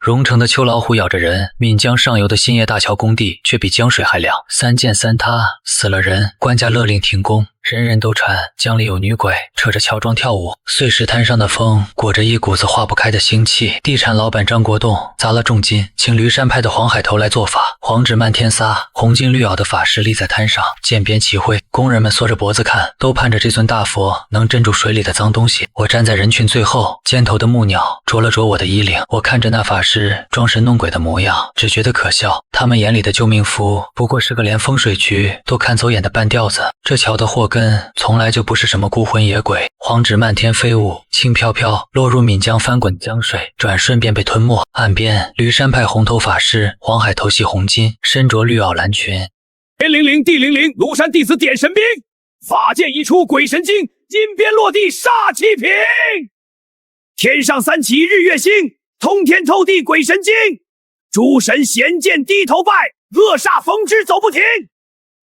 荣城的秋老虎咬着人，岷江上游的新叶大桥工地却比江水还凉，三溅三塌，死了人，官家勒令停工。人人都传江里有女鬼扯着乔装跳舞，碎石滩上的风裹着一股子化不开的腥气。地产老板张国栋砸了重金，请驴山派的黄海头来做法，黄纸漫天撒，红金绿袄的法师立在滩上，剑边齐挥，工人们缩着脖子看，都盼着这尊大佛能镇住水里的脏东西。我站在人群最后，尖头的木鸟啄了啄我的衣领，我看着那法师装神弄鬼的模样，只觉得可笑。他们眼里的救命符不过是个连风水局都看走眼的半吊子。这桥的祸根从来就不是什么孤魂野鬼，黄纸漫天飞舞，轻飘飘落入岷江翻滚江水，转瞬便被吞没。岸边驴山派红头法师黄海头系红巾，身着绿袄蓝裙。天灵灵地灵灵，庐山弟子点神兵，法剑一出鬼神惊，金鞭落地煞气平。天上三起日月星，通天透地鬼神惊，诸神衔剑低头拜，恶煞逢之走不停。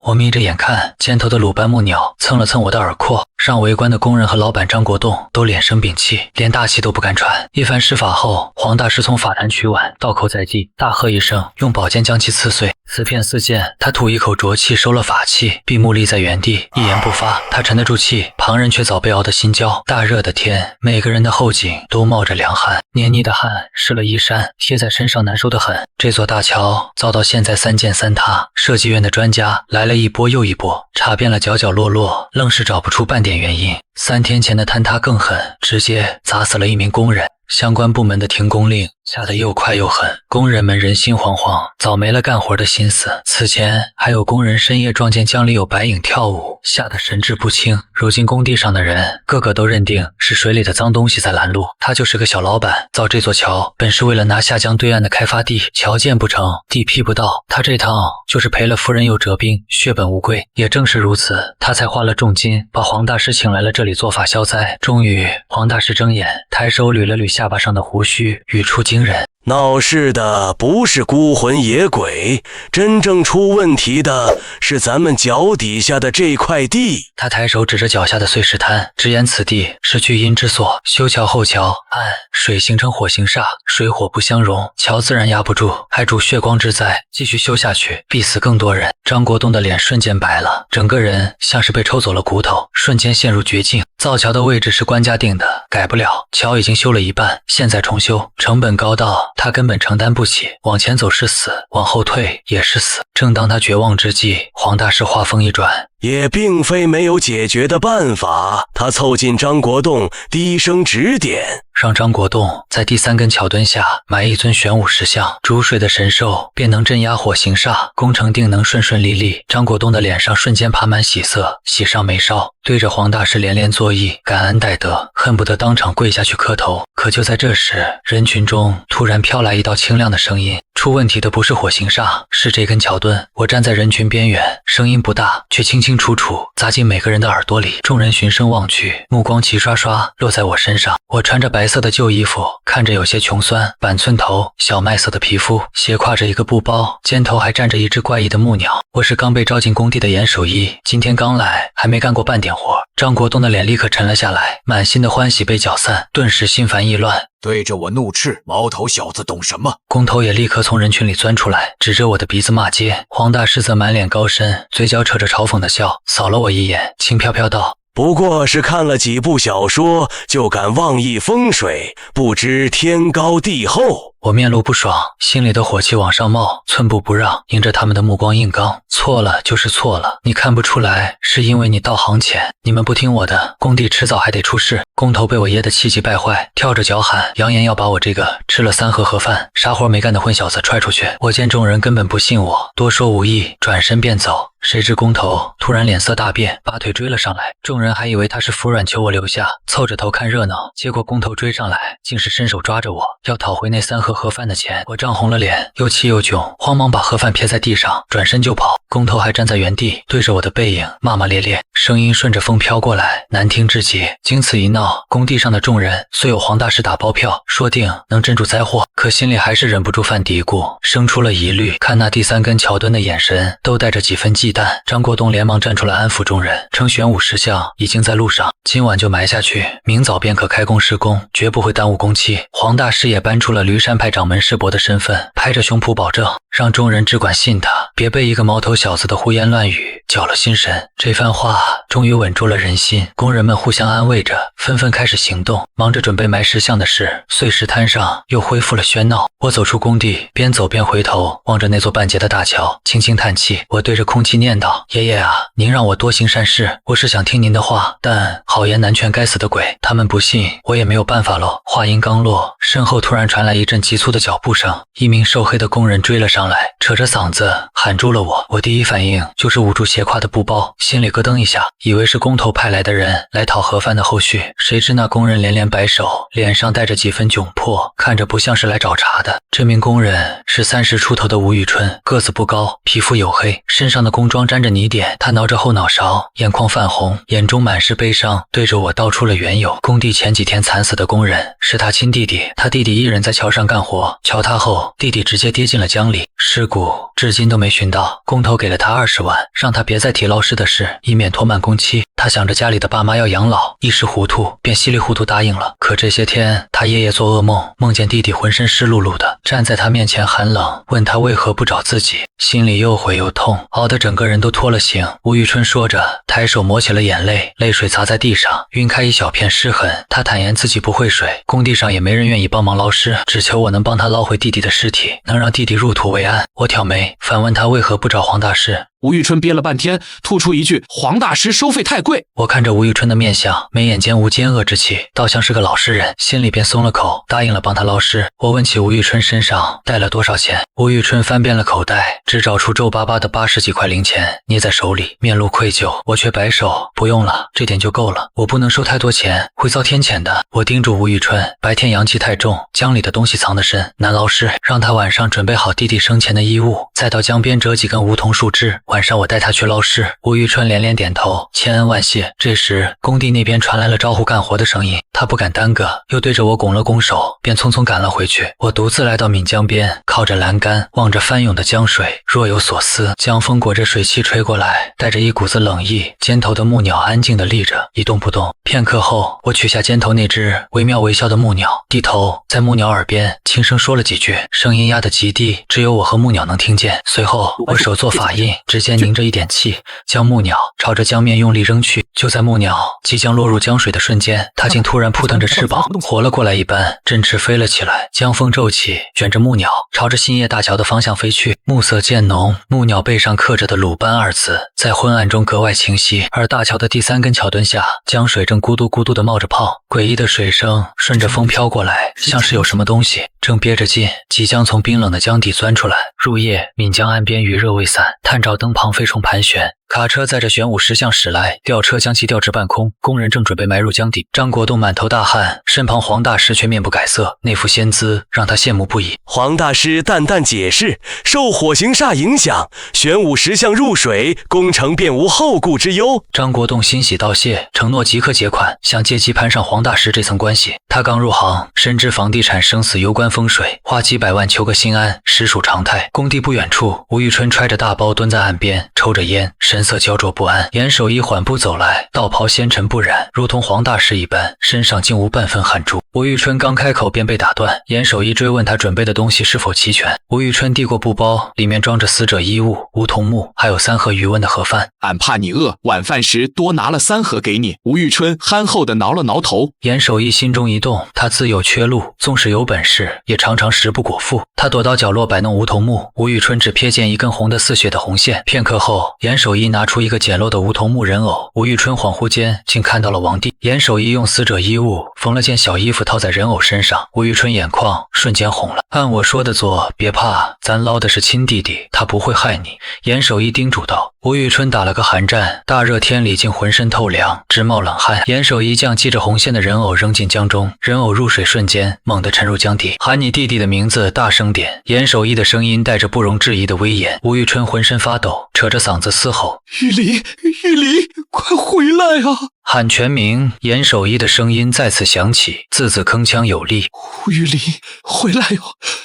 我眯着眼看，尖头的鲁班木鸟蹭了蹭我的耳廓，让围观的工人和老板张国栋都脸生屏气，连大气都不敢喘。一番施法后，黄大师从法坛取碗，倒扣在地，大喝一声，用宝剑将其刺碎。四片四溅，他吐一口浊气，收了法器，闭目立在原地，一言不发。他沉得住气，旁人却早被熬得心焦。大热的天，每个人的后颈都冒着凉汗，黏腻的汗湿了衣衫，贴在身上难受得很。这座大桥遭到现在三溅三塌，设计院的专家来了一波又一波，查遍了角角落落，愣是找不出半点原因。3天前的坍塌更狠，直接砸死了一名工人。相关部门的停工令下得又快又狠，工人们人心惶惶，早没了干活的心思。此前还有工人深夜撞见江里有白影跳舞，吓得神志不清。如今工地上的人个个都认定是水里的脏东西在拦路。他就是个小老板，造这座桥本是为了拿下江对岸的开发地，桥建不成，地批不到，他这趟就是赔了夫人又折兵，血本无归。也正是如此，他才花了重金把黄大师请来了这里做法消灾。终于黄大师睁眼，抬手捋了捋下巴上的胡须，语出惊人：闹事的不是孤魂野鬼，真正出问题的是咱们脚底下的这块地。他抬手指着脚下的碎石滩，直言此地是聚阴之所，修桥后桥岸水形成火形煞，水火不相容，桥自然压不住，还主血光之灾，继续修下去必死更多人。张国栋的脸瞬间白了，整个人像是被抽走了骨头，瞬间陷入绝境。造桥的位置是官家定的，改不了，桥已经修了一半，现在重修成本高到他根本承担不起，往前走是死，往后退也是死。正当他绝望之际，黄大师话锋一转，也并非没有解决的办法。他凑近张国栋，低声指点，让张国栋在第3根桥墩下埋一尊玄武石像，煮水的神兽便能镇压火形煞，工程定能顺顺利利。张国栋的脸上瞬间爬满喜色，喜上眉梢，对着黄大师连连作揖，感恩戴德，恨不得当场跪下去磕头。可就在这时，人群中突然飘来一道清亮的声音，出问题的不是火形煞，是这根桥墩。我站在人群边缘，声音不大，却清清楚楚砸进每个人的耳朵里。众人循声望去，目光齐刷刷落在我身上。我穿着白色的旧衣服，看着有些穷酸，板寸头，小麦色的皮肤，斜挎着一个布包，肩头还站着一只怪异的木鸟。我是刚被招进工地的严守一，今天刚来，还没干过半点活。张国栋的脸立刻沉了下来，满心的欢喜被搅散，顿时心烦意乱，对着我怒斥：毛头小子懂什么？工头也立刻从人群里钻出来，指着我的鼻子骂街。黄大师则满脸高深，嘴角扯着嘲讽的笑，扫了我一眼，轻飘飘道：不过是看了几部小说就敢妄议风水，不知天高地厚。我面露不爽，心里的火气往上冒，寸步不让，迎着他们的目光硬刚。错了就是错了，你看不出来是因为你道行浅，你们不听我的，工地迟早还得出事。工头被我噎得气急败坏，跳着脚喊，扬言要把我这个吃了3盒盒饭啥活没干的混小子踹出去。我见众人根本不信我，多说无益，转身便走。谁知工头突然脸色大变，拔腿追了上来，众人还以为他是服软求我留下，凑着头看热闹。结果工头追上来，竟是伸手抓着我，要讨回那3盒盒饭的钱。我涨红了脸，又气又窘，慌忙把盒饭撇在地上，转身就跑。工头还站在原地，对着我的背影骂骂咧咧，声音顺着风飘过来，难听至极。经此一闹，工地上的众人虽有黄大师打包票，说定能镇住灾祸，可心里还是忍不住犯嘀咕，生出了疑虑。看那第3根桥墩的眼神，都带着几分忌弹。张国栋连忙站出来安抚众人，称玄武石像已经在路上，今晚就埋下去，明早便可开工施工，绝不会耽误工期。黄大师也搬出了驴山派掌门师伯的身份，拍着胸脯保证，让众人只管信他，别被一个毛头小子的胡言乱语搅了心神。这番话终于稳住了人心，工人们互相安慰着，纷纷开始行动，忙着准备埋石像的事。碎石滩上又恢复了喧闹。我走出工地，边走边回头望着那座半截的大桥，轻轻叹气。我对着空气念叨：爷爷啊，您让我多行善事，我是想听您的话，但好言难劝该死的鬼，他们不信，我也没有办法喽。话音刚落，身后突然传来一阵急促的脚步声，一名瘦黑的工人追了上来，扯着嗓子喊住了我。我第一反应就是捂住斜挎的布包，心里咯噔一下，以为是工头派来的人来讨盒饭的后续，谁知那工人连连摆手，脸上带着几分窘迫，看着不像是来找茬的。这名工人是30出头的吴玉春，个子不高，皮肤黝黑，身上的工装沾着泥点。他挠着后脑勺，眼眶泛红，眼中满是悲伤，对着我道出了缘由。工地前几天惨死的工人是他亲弟弟，他弟弟一人在桥上干活，桥塌后弟弟直接跌进了江里，尸骨至今都没寻到。工头给了他20万，让他别再提捞尸的事，以免拖慢工期。他想着家里的爸妈要养老，一时糊涂，便稀里糊涂答应了。可这些天他夜夜做噩梦，梦见弟弟浑身湿漉漉的，站在他面前寒冷，问他为何不找自己，心里又悔又痛，熬得整个人都脱了形。吴玉春说着，抬手抹起了眼泪，泪水砸在地上，晕开一小片湿痕。他坦言自己不会水，工地上也没人愿意帮忙捞尸，只求我能帮他捞回弟弟的尸体，能让弟弟入土为安。我挑眉反问他为何不找黄大师。吴玉春憋了半天，吐出一句：“黄大师收费太贵。”我看着吴玉春的面相，眉眼间无奸恶之气，倒像是个老实人，心里便松了口，答应了帮他捞尸。我问起吴玉春身上带了多少钱，吴玉春翻遍了口袋，只找出皱巴巴的80几块零钱，捏在手里，面露愧疚。我却摆手：“不用了，这点就够了，我不能收太多钱，会遭天谴的。”我叮嘱吴玉春，白天阳气太重，江里的东西藏得深，难捞尸，让他晚上准备好弟弟生前的衣物，再到江边折几根梧桐树枝，晚上我带他去捞尸。吴玉春连连点头，千恩万谢。这时工地那边传来了招呼干活的声音，他不敢耽搁，又对着我拱了拱手，便匆匆赶了回去。我独自来到岷江边，靠着栏杆望着翻涌的江水，若有所思。江风裹着水汽吹过来，带着一股子冷意。尖头的木鸟安静地立着，一动不动。片刻后，我取下尖头那只惟妙惟肖的木鸟，低头在木鸟耳边轻声说了几句，声音压得极低，只有我和木鸟能听见。随后我手做法印，指尖凝着一点气，将木鸟朝着江面用力扔去。就在木鸟即将落入江水的瞬间，它竟突然扑腾着翅膀，活了过来一般，振翅飞了起来。江风骤起，卷着木鸟朝着兴业大桥的方向飞去。暮色渐浓，木鸟背上刻着的鲁班2字在昏暗中格外清晰。而大桥的第3根桥墩下，江水正咕嘟咕嘟地冒着泡，诡异的水声顺着风飘过来，像是有什么东西正憋着劲，即将从冰冷的江底钻出来。入夜，岷江岸边余热未散，探照灯旁飞虫盘旋，卡车载着玄武石像驶来，吊车将其吊至半空，工人正准备埋入江底。张国栋满头大汗，身旁黄大师却面不改色，那副仙姿让他羡慕不已。黄大师淡淡解释，受火行煞影响，玄武石像入水，工程便无后顾之忧。张国栋欣喜道谢，承诺即刻结款，想借机攀上黄大师这层关系。他刚入行，深知房地产生死攸关风水，花几百万求个心安，实属常态。工地不远处，吴玉春揣着大包蹲在岸边，抽着烟，神色焦灼不安。严守一缓步走来，道袍纤尘不染，如同黄大师一般，身上竟无半分汗珠。吴玉春刚开口便被打断，严守一追问他准备的东西是否齐全。吴玉春递过布包，里面装着死者衣物、梧桐木，还有3盒余温的盒饭。俺怕你饿，晚饭时多拿了3盒给你。吴玉春憨厚地挠了挠头。严守一心中一动，他自幼缺路，纵使有本事，也常常食不果腹。他躲到角落摆弄梧桐木，吴玉春只瞥见一根红得似血的红线。片刻后，严守一拿出一个简陋的梧桐木人偶，吴玉春恍惚间竟看到了王帝。严守一用死者衣物缝了件小衣服套在人偶身上，吴玉春眼眶瞬间红了。按我说的做，别怕，咱捞的是亲弟弟，他不会害你。严守一叮嘱道。吴玉春打了个寒战，大热天里竟浑身透凉，直冒冷汗。严守一将系着红线的人偶扔进江中，人偶入水瞬间猛地沉入江底。喊你弟弟的名字，大声点。严守一的声音带着不容置疑的威严。吴玉春浑身发抖，扯着嗓子嘶吼：玉林，玉林，快回来啊！喊全名，严守一的声音再次响起，字字铿锵有力。吴玉林，回来哟！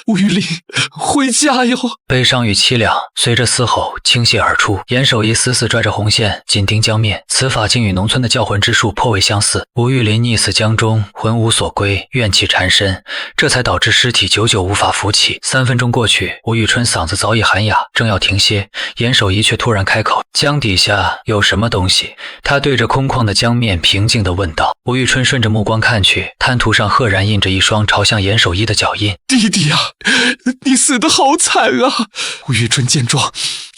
吴玉林，回家哟！悲伤与凄凉随着嘶吼倾泻而出。严守一死死拽着红线，紧盯江面，此法竟与农村的叫魂之术颇为相似。吴玉林溺死江中，魂无所归，怨气缠身，这才导致尸体久久无法浮起。3分钟过去，吴玉春嗓子早已喊哑，正要停歇，严守一却突然开口：“江底下有什么东西？”他对着空旷的江面平静地问道。吴玉春顺着目光看去，滩涂上赫然印着一双朝向严守一的脚印。弟弟啊，你死得好惨啊！吴玉春见状，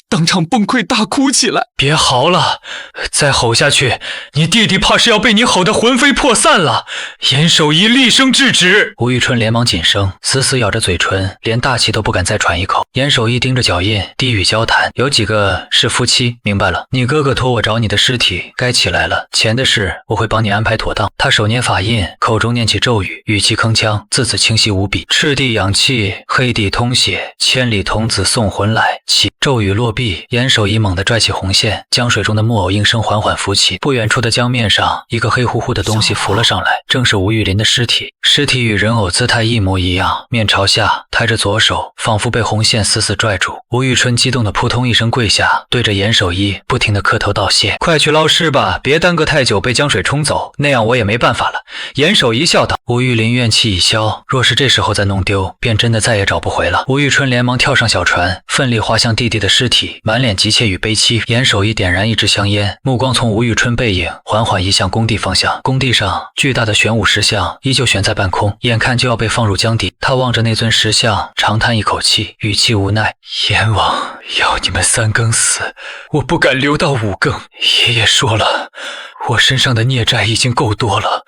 当场崩溃大哭起来。别嚎了，再吼下去，你弟弟怕是要被你吼得魂飞魄散了。严守一厉声制止。吴玉春连忙紧声，死死咬着嘴唇，连大气都不敢再喘一口。严守一盯着脚印，低语交谈，有几个是夫妻，明白了。你哥哥托我找你的尸体，该起来了，钱的事我会帮你安排妥当。他手捏法印，口中念起咒语，语气铿锵，字字清晰无比。赤地养气，黑地通血，千里童子送魂来。起，咒语落毕，严守一猛地拽起红线，江水中的木偶应声缓缓浮起。不远处的江面上，一个黑乎乎的东西浮了上来，正是吴玉林的尸体。尸体与人偶姿态一模一样，面朝下，抬着左手，仿佛被红线死死拽住。吴玉春激动的扑通一声跪下，对着严守一不停的磕头道谢：“快去捞尸吧，别耽搁太久被江水冲走，那样我也没办法了。”严守一笑道。吴玉林怨气已消，若是这时候再弄丢，便真的再也找不回了。吴玉春连忙跳上小船，奋力划向弟弟的尸体，满脸急切与悲戚。严守一点燃一支香烟，目光从吴玉春背影缓缓移向工地方向。工地上巨大的玄武石像依旧悬在半空，眼看就要被放入江底。他望着那尊石像，长叹一口气，语气无奈：“阎王要你们3更死，我不敢留到5更。爷爷说了，我身上的孽债已经够多了，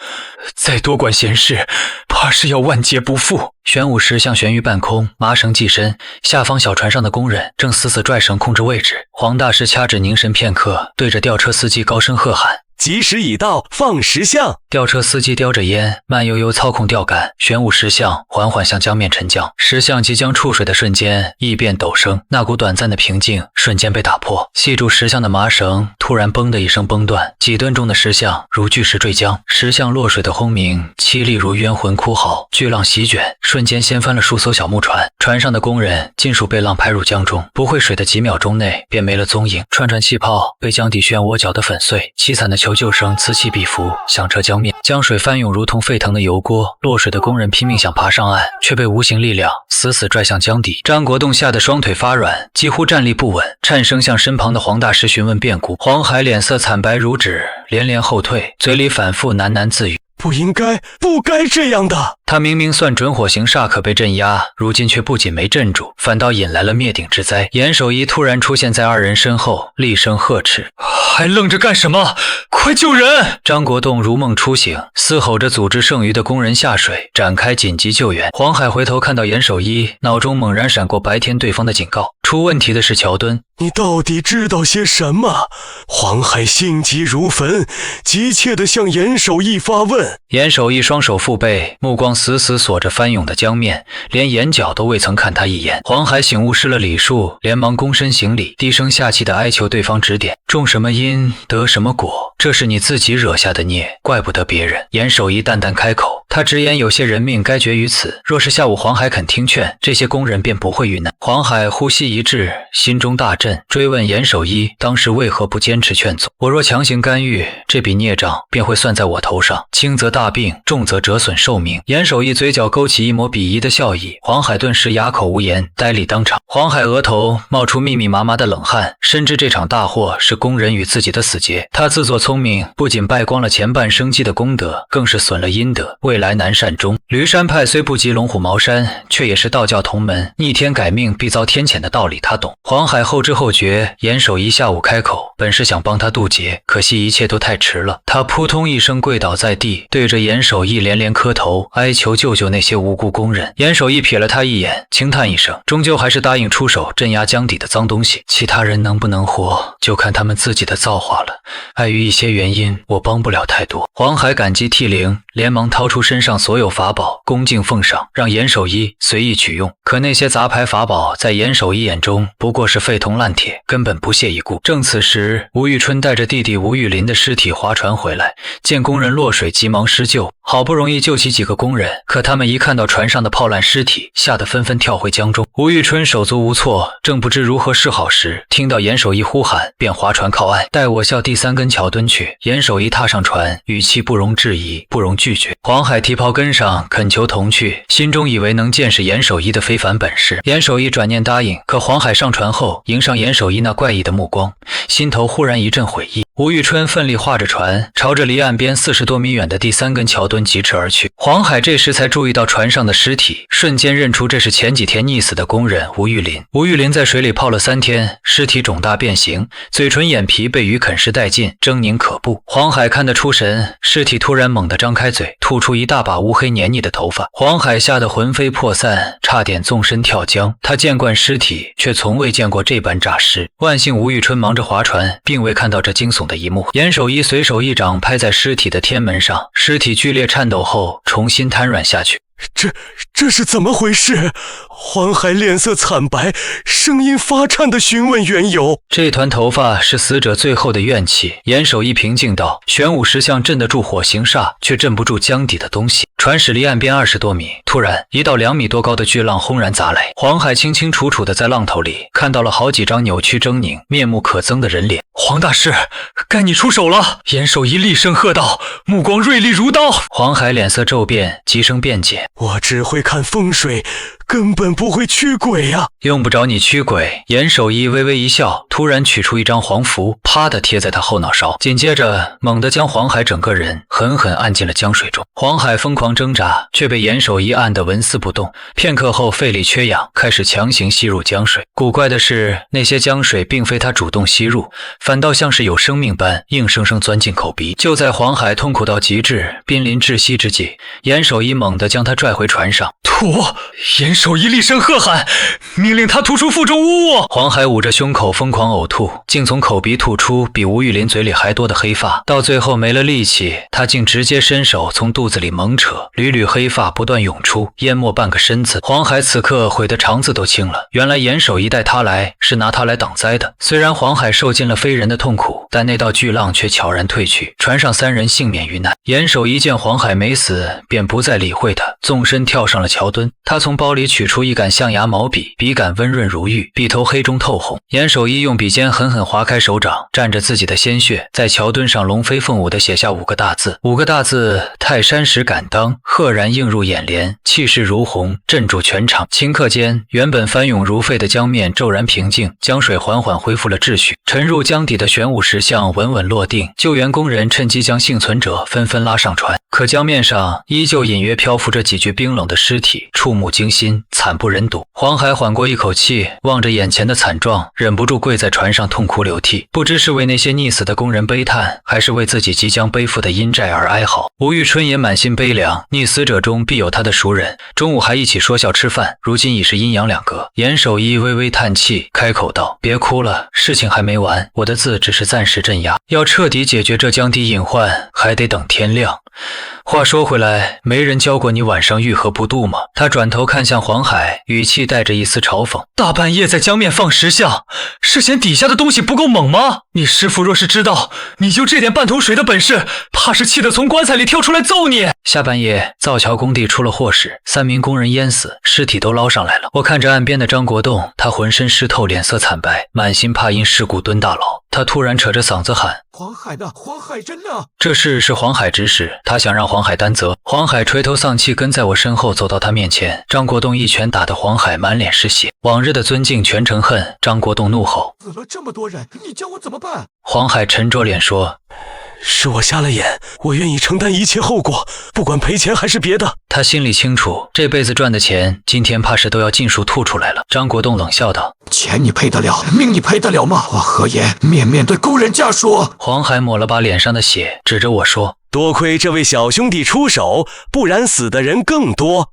再多管闲事，怕是要万劫不复。”玄武石像悬于半空，麻绳系身，下方小船上的工人正死死拽绳控制位置。黄大师掐指凝神片刻，对着吊车司机高声喝喊：“吉时已到，放石像！”吊车司机叼着烟，慢悠悠操控吊杆，玄武石像缓缓向江面沉降。石像即将触水的瞬间，异变陡升，那股短暂的平静瞬间被打破。系住石像的麻绳突然嘣的一声崩断，几吨重的石像如巨石坠江。石像落水的轰鸣凄厉如冤魂哭嚎，巨浪席卷，瞬间掀翻了数艘小木船，船上的工人尽数被浪拍入江中，不会水的几秒钟内便没了踪影。串串气泡被江底漩涡搅得粉碎，凄惨的求救声此起彼伏，响彻江面。江水翻涌如同沸腾的油锅，落水的工人拼命想爬上岸，却被无形力量死死拽向江底。张国栋吓得双腿发软，几乎站立不稳，颤声向身旁的黄大师询问变故。黄海脸色惨白如纸，连连后退，嘴里反复喃喃自语：“不该这样的。”他明明算准火刑煞可被镇压，如今却不仅没镇住，反倒引来了灭顶之灾。严守一突然出现在2人身后，厉声呵斥：“还愣着干什么？快救人！”张国栋如梦初醒，嘶吼着组织剩余的工人下水，展开紧急救援。黄海回头看到严守一，脑中猛然闪过白天对方的警告。出问题的是乔敦。你到底知道些什么？黄海心急如焚，急切地向严守一发问。严守一双手负背，目光死死锁着翻涌的江面，连眼角都未曾看他一眼。黄海醒悟失了礼数，连忙躬身行礼，低声下气地哀求对方指点：“种什么因得什么果，这是你自己惹下的孽，怪不得别人。”严守一淡淡开口，他直言有些人命该绝于此，若是下午黄海肯听劝，这些工人便不会遇难。黄海呼吸一滞，心中大震，追问严守一当时为何不坚持劝阻。我若强行干预，这笔孽障便会算在我头上，轻则大病，重则折损寿命。严守一嘴角勾起一抹鄙夷的笑意，黄海顿时哑口无言，呆立当场。黄海额头冒出密密麻麻的冷汗，深知这场大祸是工人与自己的死结。他自作聪明，不仅败光了前半生机的功德，更是损了阴德，未来难善终。驴山派虽不及龙虎茅山，却也是道教同门，逆天改命必遭天谴的道理他懂。黄海后知后觉，严守一下午开口，本是想帮他渡劫，可惜一切都太迟了。他扑通一声跪倒在地，对着严守一连连磕头，哀求救救那些无辜工人。严守一瞥了他一眼，轻叹一声，终究还是答应出手镇压江底的脏东西。其他人能不能活，就看他们自己的造化了。碍于一些原因，我帮不了太多。黄海感激涕零，连忙掏出身上所有法宝，恭敬奉上，让严守一随意取用。可那些杂牌法宝在严守一眼中不过是废铜烂铁，根本不屑一顾。正此时，吴玉春带着弟弟吴玉林的尸体划船回来，见工人落水，急忙施救，好不容易救起几个工人，可他们一看到船上的泡烂尸体，吓得纷纷跳回江中。吴玉春手足无措，正不知如何是好时，听到严守一呼喊，便划船靠岸，带我校第3根桥墩去。严守一踏上船，语气不容置疑，不容拒绝。黄海提袍跟上，恳求同去，心中以为能见识严守一的非凡本事。严守一转念答应，可黄海上船后，迎上严守一那怪异的目光，心头忽然一阵悔意。吴玉春奋力划着船，朝着离岸边40多米远的第3根桥墩疾驰而去。黄海这时才注意到船上的尸体，瞬间认出这是前几天溺死的工人吴玉林。吴玉林在水里泡了3天，尸体肿大变形，嘴唇眼皮被鱼啃食殆尽，狰狞可怖。黄海看得出神，尸体突然猛地张开嘴，吐出一大把乌黑黏腻的头发。黄海吓得魂飞魄散，差点纵身跳江。他见惯尸体，却从未见过这般诈尸。万幸吴玉春忙着划船，并未看到这惊悚的一幕。严守一随手一掌拍在尸体的天门上，尸体剧烈颤抖后重新瘫软下去。这是怎么回事？黄海脸色惨白，声音发颤地询问缘由。这团头发是死者最后的怨气。严守一平静道：玄武石像镇得住火行煞，却镇不住江底的东西。船驶离岸边20多米，突然一道2米多高的巨浪轰然砸来。黄海清清楚楚地在浪头里看到了好几张扭曲狰狞、面目可憎的人脸。黄大师，该你出手了！严守一厉声喝道，目光锐利如刀。黄海脸色骤变，急声辩解：我只会看风水，根本不会驱鬼呀！用不着你驱鬼。严守一微微一笑，突然取出一张黄符，啪地贴在他后脑勺，紧接着猛地将黄海整个人狠狠按进了江水中。黄海疯狂挣扎，却被严守一按得纹丝不动。片刻后肺里缺氧，开始强行吸入江水。古怪的是，那些江水并非他主动吸入，反倒像是有生命般硬生生钻进口鼻。就在黄海痛苦到极致、濒临窒息之际，严守一猛地将他拽回船上。吐！严守一厉声喝喊，命令他吐出腹中污物。黄海捂着胸口疯狂呕吐，竟从口鼻吐出比吴玉林嘴里还多的黑发。到最后没了力气，他竟直接伸手从肚子里猛扯，缕缕黑发不断涌出，淹没半个身子。黄海此刻悔得肠子都青了。原来严守一带他来是拿他来挡灾的。虽然黄海受尽了非人的痛苦，但那道巨浪却悄然退去，船上3人幸免于难。严守一见黄海没死，便不再理会他，纵身跳上了桥墩。他从包里取出一杆象牙毛笔，笔杆温润如玉，笔头黑中透红。严守一用笔尖狠狠划开手掌，蘸着自己的鲜血，在桥墩上龙飞凤舞地写下5个大字。5个大字：泰山石敢当，赫然映入眼帘，气势如虹，镇住全场。顷刻间，原本翻涌如沸的江面骤然平静，江水缓缓恢复了秩序。沉入江底的玄武石像稳稳落定，救援工人趁机将幸存者纷纷拉上船。可江面上依旧隐约漂浮着几具冰冷的尸体，触目惊心，惨不忍睹。黄海缓过一口气，望着眼前的惨状，忍不住跪在船上痛哭流涕，不知是为那些溺死的工人悲叹，还是为自己即将背负的阴债而哀嚎。吴玉春也满心悲凉，溺死者中必有他的熟人，中午还一起说笑吃饭，如今已是阴阳两隔。严守一微微叹气，开口道：别哭了，事情还没完，我的字只是暂时镇压，要彻底解决这江底隐患，还得等天亮。话说回来，没人教过你晚上遇河不渡吗？他转头看向黄海，语气带着一丝嘲讽：大半夜在江面放石像，是嫌底下的东西不够猛吗？你师傅若是知道你就这点半桶水的本事，怕是气得从棺材里跳出来揍你。下半夜造桥工地出了祸事，3名工人淹死，尸体都捞上来了。我看着岸边的张国栋，他浑身湿透，脸色惨白，满心怕因事故蹲大牢。他突然扯着嗓子喊：黄海呢？黄海真呢？这事是黄海指使，他想让黄海担责。黄海垂头丧气跟在我身后走到他面前，张国栋一拳打得黄海满脸是血。往日的尊敬全成恨，张国栋怒吼：死了这么多人，你叫我怎么办？黄海沉着脸说：是我瞎了眼，我愿意承担一切后果，不管赔钱还是别的。他心里清楚，这辈子赚的钱，今天怕是都要尽数吐出来了。张国栋冷笑道：钱你赔得了，命你赔得了吗？我何言面对工人家属。黄海抹了把脸上的血，指着我说：多亏这位小兄弟出手，不然死的人更多。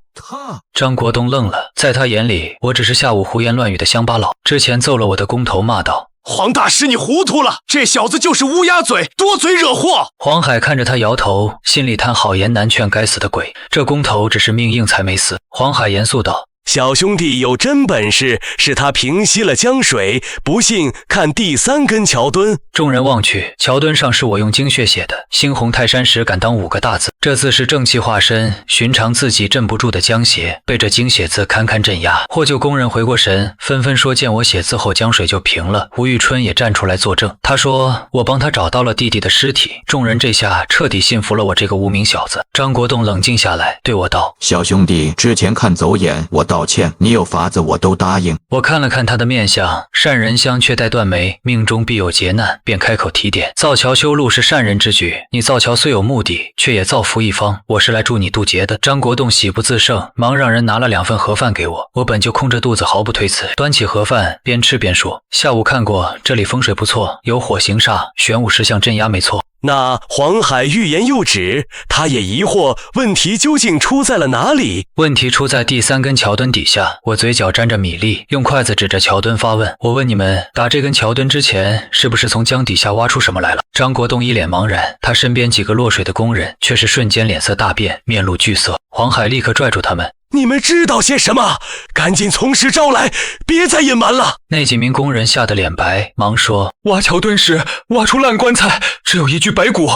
张国栋愣了，在他眼里，我只是下午胡言乱语的乡巴佬。之前揍了我的工头骂道：黄大师，你糊涂了，这小子就是乌鸦嘴，多嘴惹祸。黄海看着他摇头，心里叹好言难劝该死的鬼，这工头只是命硬才没死。黄海严肃道：小兄弟有真本事，是他平息了江水，不信看第3根桥墩。众人望去，桥墩上是我用精血写的“猩红泰山石敢当”5个大字，这字是正气化身，寻常自己镇不住的江邪被这精血字堪堪镇压。获救工人回过神，纷纷说见我写字后江水就平了。吴玉春也站出来作证，他说我帮他找到了弟弟的尸体。众人这下彻底信服了我这个无名小子。张国栋冷静下来，对我道：小兄弟，之前看走眼，我道歉，你有法子我都答应。我看了看他的面相，善人相却带断眉，命中必有劫难，便开口提点：造桥修路是善人之举，你造桥虽有目的，却也造福一方，我是来助你渡劫的。张国栋喜不自胜，忙让人拿了2份盒饭给我。我本就空着肚子，毫不推辞，端起盒饭边吃边说：下午看过，这里风水不错，有火行煞，玄武石像镇压没错。那黄海欲言又止，他也疑惑问题究竟出在了哪里。问题出在第3根桥墩底下。我嘴角沾着米粒，用筷子指着桥墩发问：我问你们，打这根桥墩之前，是不是从江底下挖出什么来了？张国栋一脸茫然，他身边几个落水的工人却是瞬间脸色大变，面露惧色。黄海立刻拽住他们：你们知道些什么？赶紧从实招来，别再隐瞒了。那几名工人吓得脸白，忙说：挖桥墩时挖出烂棺材，只有一具白骨，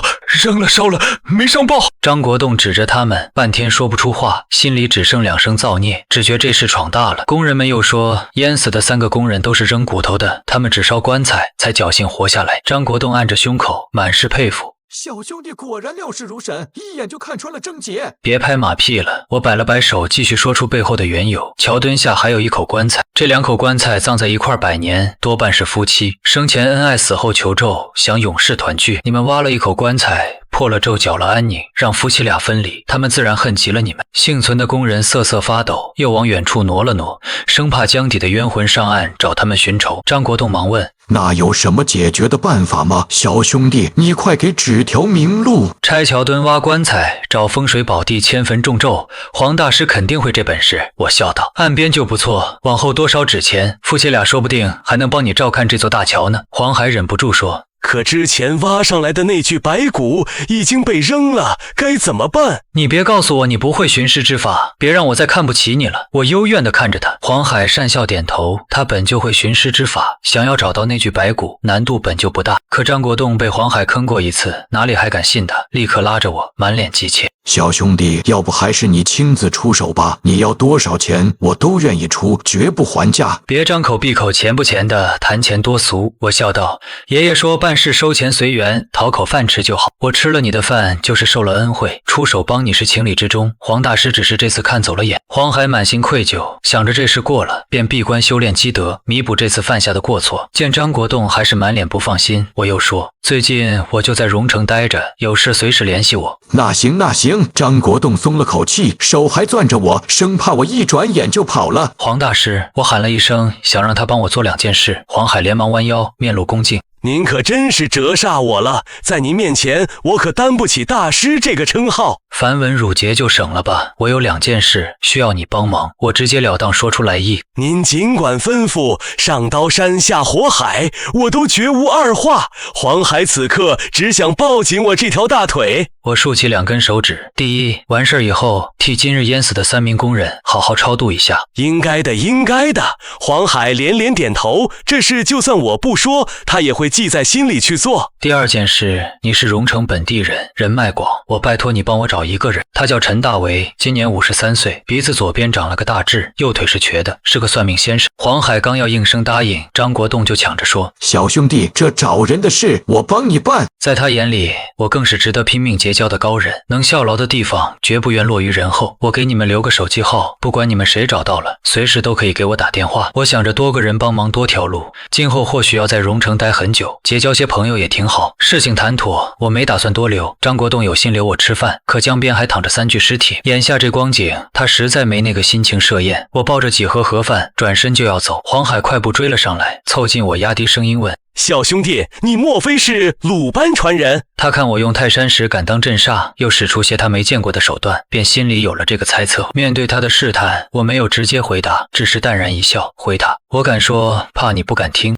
扔了烧了，没上报。张国栋指着他们，半天说不出话，心里只剩2声造孽，只觉这事闯大了。工人们又说，淹死的3个工人都是扔骨头的，他们只烧棺材才侥幸活下来。张国栋按着胸口，满是佩服。小兄弟果然料事如神，一眼就看穿了症结。别拍马屁了，我摆了摆手，继续说出背后的缘由。桥墩下还有1口棺材，这2口棺材葬在一块100年，多半是夫妻，生前恩爱，死后求咒，想永世团聚。你们挖了1口棺材，破了咒，搅了安宁，让夫妻俩分离，他们自然恨极了你们。幸存的工人瑟瑟发抖，又往远处挪了挪，生怕江底的冤魂上岸找他们寻仇。张国栋忙问：那有什么解决的办法吗？小兄弟，你快给指条明路。拆桥墩、挖棺材、找风水宝地、迁坟种咒，黄大师肯定会这本事。我笑道：岸边就不错，往后多烧纸钱，夫妻俩说不定还能帮你照看这座大桥呢。黄海忍不住说：可之前挖上来的那具白骨已经被扔了，该怎么办？你别告诉我你不会寻尸之法，别让我再看不起你了。我幽怨地看着他。黄海讪笑点头，他本就会寻尸之法，想要找到那具白骨难度本就不大。可张国栋被黄海坑过一次，哪里还敢信他，立刻拉着我，满脸急切：小兄弟，要不还是你亲自出手吧，你要多少钱我都愿意出，绝不还价。别张口闭口钱不钱的，谈钱多俗。我笑道：爷爷说办事收钱随缘，讨口饭吃就好。我吃了你的饭就是受了恩惠，出手帮你是情理之中。黄大师只是这次看走了眼。黄海满心愧疚，想着这事过了，便闭关修炼积德，弥补这次犯下的过错。见张国栋还是满脸不放心，我又说：最近我就在荣城待着，有事随时联系我。那行那行。张国栋松了口气，手还攥着我，生怕我一转眼就跑了。黄大师，我喊了一声，想让他帮我做2件事。黄海连忙弯腰，面露恭敬：您可真是折煞我了，在您面前我可担不起大师这个称号。繁文缛节就省了吧，我有2件事需要你帮忙。我直截了当说出来意。您尽管吩咐，上刀山下火海，我都绝无二话。黄海此刻只想抱紧我这条大腿。我竖起2根手指：第一，完事以后替今日淹死的3名工人好好超度一下。应该的，应该的。黄海连连点头，这事就算我不说，他也会记在心里去做。第2件事，你是荣城本地人，人脉广，我拜托你帮我找一个人，他叫陈大为，今年53岁，鼻子左边长了个大痣，右腿是瘸的，是个算命先生。黄海刚要应声答应，张国栋就抢着说：小兄弟，这找人的事我帮你办。在他眼里，我更是值得拼命结交的高人，能效劳的地方绝不愿落于人后。我给你们留个手机号，不管你们谁找到了，随时都可以给我打电话。我想着多个人帮忙多条路，今后或许要在荣城待很久，结交些朋友也挺好。事情谈妥，我没打算多留。张国栋有心留我吃饭，可江边还躺着3具尸体，眼下这光景，他实在没那个心情设宴。我抱着几盒盒饭转身就要走，黄海快步追了上来，凑近我压低声音问：小兄弟，你莫非是鲁班传人？他看我用泰山石敢当镇煞，又使出些他没见过的手段，便心里有了这个猜测。面对他的试探，我没有直接回答，只是淡然一笑，回答：我敢说，怕你不敢听。